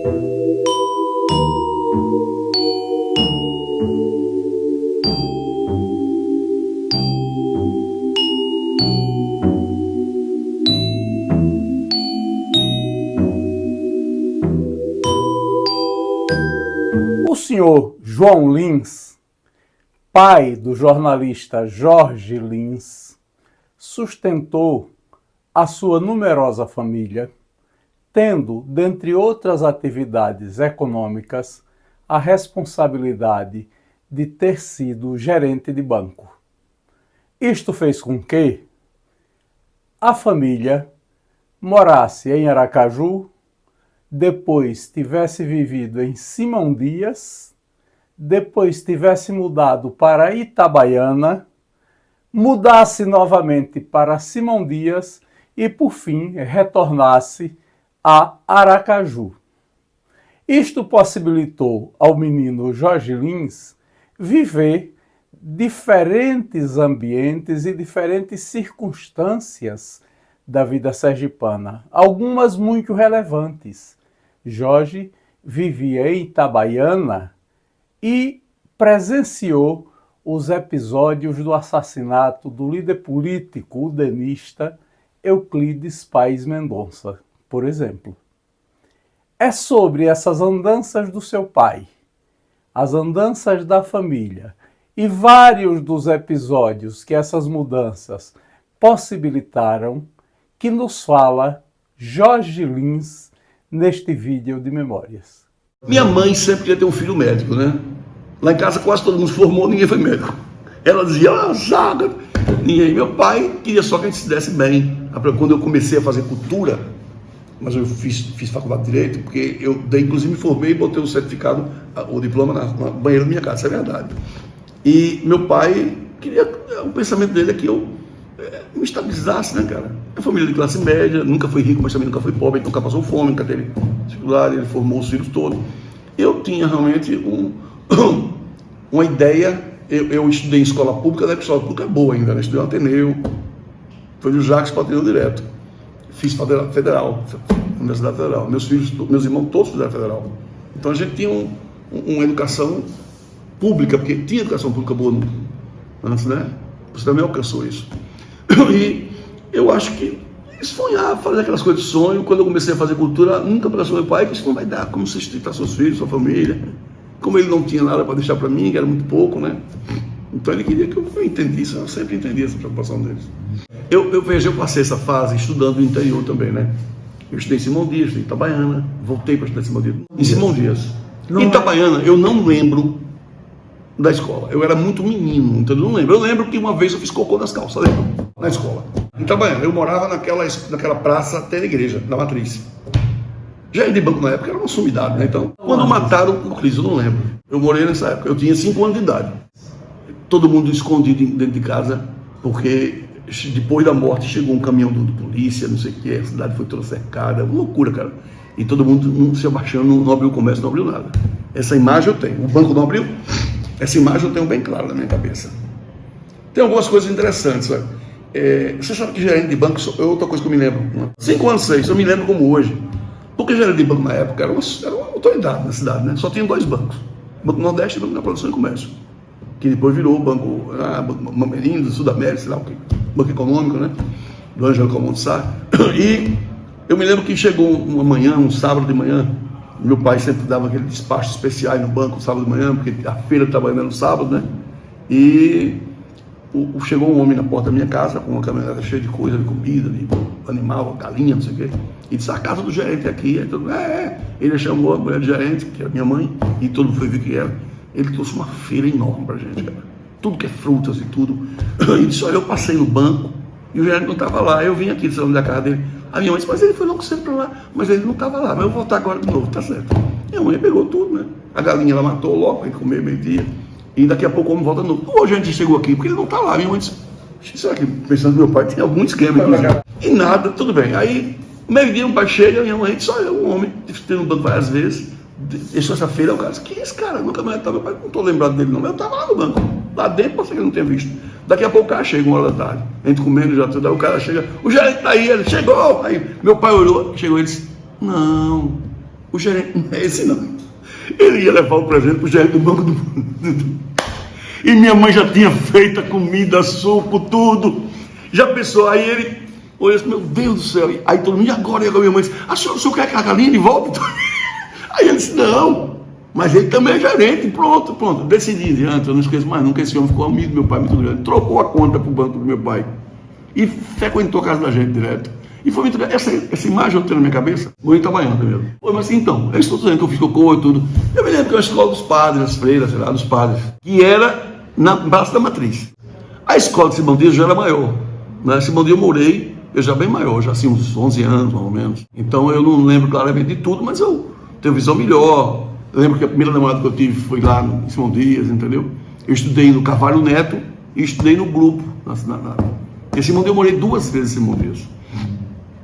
O senhor João Lins, pai do jornalista Jorge Lins, sustentou a sua numerosa família, tendo, dentre outras atividades econômicas, a responsabilidade de ter sido gerente de banco. Isto fez com que a família morasse em Aracaju, depois tivesse vivido em Simão Dias, depois tivesse mudado para Itabaiana, mudasse novamente para Simão Dias e, por fim, retornasse a Aracaju. Isto possibilitou ao menino Jorge Lins viver diferentes ambientes e diferentes circunstâncias da vida sergipana, algumas muito relevantes. Jorge vivia em Itabaiana e presenciou os episódios do assassinato do líder político udenista Euclides Paes Mendonça, por exemplo. É sobre essas andanças do seu pai, as andanças da família e vários dos episódios que essas mudanças possibilitaram que nos fala Jorge Lins neste vídeo de memórias. Minha mãe sempre queria ter um filho médico, né? Lá em casa quase todo mundo se formou, ninguém foi médico. Ela dizia, zaga, ninguém. Meu pai queria só que a gente se desse bem. Quando eu comecei a fazer cultura, mas eu fiz faculdade de Direito, porque eu inclusive me formei e botei o certificado, o diploma na banheira da minha casa, isso é verdade. E meu pai queria, o pensamento dele é que eu me estabilizasse, né, cara? É família de classe média, nunca foi rico, mas também nunca foi pobre, nunca passou fome, nunca teve dificuldade, ele formou os filhos todos. Eu tinha realmente uma ideia, eu estudei em escola pública, né, que escola pública é boa ainda, né? Estudei no Ateneu, foi do Jacques para o Ateneu direto. Fiz federal, Universidade Federal. Meus filhos, meus irmãos, todos fizeram federal. Então a gente tinha uma educação pública, porque tinha educação pública boa antes, né? Você também alcançou isso. E eu acho que sonhar, fazer aquelas coisas de sonho. Quando eu comecei a fazer cultura, nunca pensou meu pai que isso não vai dar, como sustentar seus filhos, sua família. Como ele não tinha nada para deixar para mim, que era muito pouco, né? Então ele queria que eu entendisse, eu sempre entendi essa preocupação deles. Eu passei essa fase estudando no interior também, né? Eu estudei em Simão Dias, estudei em Itabaiana, voltei para estudar em Simão Dias. Em Simão Dias. Em Itabaiana, eu não lembro da escola. Eu era muito menino, então eu não lembro. Eu lembro que uma vez eu fiz cocô nas calças, lembro? Na escola. Em Itabaiana, eu morava naquela praça até a igreja, na Matriz. Já de banco na época era uma sumidade, né? Então, quando mataram o Cris, eu não lembro. Eu morei nessa época, eu tinha 5 anos de idade. Todo mundo escondido dentro de casa, porque depois da morte chegou um caminhão de polícia, não sei o que, a cidade foi toda cercada, uma loucura, cara. E todo mundo se abaixando, não abriu o comércio, não abriu nada. Essa imagem eu tenho. O banco não abriu? Essa imagem eu tenho bem clara na minha cabeça. Tem algumas coisas interessantes, sabe? Você sabe que gerente de banco é outra coisa que eu me lembro. 5 anos, 6, eu me lembro como hoje. Porque gerente de banco na época era uma autoridade na cidade, né? Só tinha 2 bancos. Banco Nordeste e Banco da Produção e Comércio. Que depois virou Banco Mamerinho, do Sudamérica, sei lá o que. Banco Econômico, né? Do Ângelo Calmon de Sá. E eu me lembro que chegou uma manhã, um sábado de manhã, meu pai sempre dava aquele despacho especial no banco, sábado de manhã, porque a feira trabalhando no sábado, né? E chegou um homem na porta da minha casa, com uma caminhonete cheia de coisa, de comida, de animal, galinha, não sei o quê. E disse, a casa do gerente aqui. Aí todo mundo, Ele chamou a mulher do gerente, que era minha mãe, e todo mundo foi ver que era. Ele trouxe uma feira enorme pra gente, cara. Tudo que é frutas e tudo. E disse, olha, eu passei no banco, e o gerente não estava lá. Eu vim aqui do salão da casa dele. A minha mãe disse, mas ele foi logo cedo pra lá. Mas ele não estava lá, mas eu vou voltar agora de novo, tá certo. Minha mãe pegou tudo, né? A galinha ela matou logo, pra gente comer meio-dia. E daqui a pouco o homem volta de novo. Pô, a gente chegou aqui, porque ele não tá lá. Minha mãe disse, será que, pensando que meu pai tem algum esquema aqui? E nada, tudo bem. Aí, meio-dia, um pai chega, minha mãe disse, olha, um homem, teve no banco várias vezes, deixou essa feira, o cara disse, que é esse cara? Nunca mais estava, meu pai, não tô lembrado dele não, mas eu tava lá no banco, lá dentro, pode ser que eu não tenha visto. Daqui a pouco o cara chega, 1 hora da tarde, a gente comendo já tudo, aí o cara chega, o gerente tá aí, ele chegou, aí meu pai olhou, chegou e disse, não, O gerente não é esse não. Ele ia levar o presente para o gerente do banco do... E minha mãe já tinha feito a comida, suco, tudo. Já pensou, aí ele olhou assim, meu Deus do céu. Aí todo mundo, e agora? E agora minha mãe disse, o senhor quer que a galinha de volta? Aí ele disse, não. Mas ele também é gerente, pronto. Decidi adiante, eu não esqueço mais nunca, esse homem ficou amigo do meu pai muito grande. Trocou a conta para o banco do meu pai. E frequentou a casa da gente direto. E foi muito essa imagem eu tenho na minha cabeça, muito Itabaiana mesmo. Pô, mas assim, então, eu estou dizendo que eu fiz cocô e tudo. Eu me lembro que é uma escola dos padres, das freiras, sei lá, dos padres, que era na Praça da Matriz. A escola de Simão Dias já era maior. Né? Simão Dias eu morei, eu já bem maior, já assim uns 11 anos, mais ou menos. Então eu não lembro claramente de tudo, mas eu tenho visão melhor. Eu lembro que a primeira namorada que eu tive foi lá em Simão Dias, entendeu? Eu estudei no Carvalho Neto e estudei no grupo. Em Simão Dias eu morei 2 vezes em Simão Dias.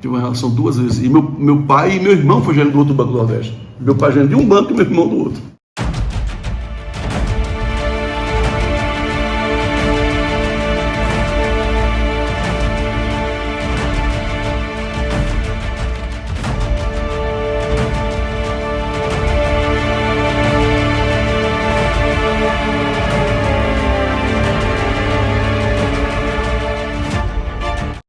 Tive uma relação 2 vezes. E meu pai e meu irmão foi gerente do outro Banco do Nordeste. Meu pai gerente de um banco e meu irmão do outro.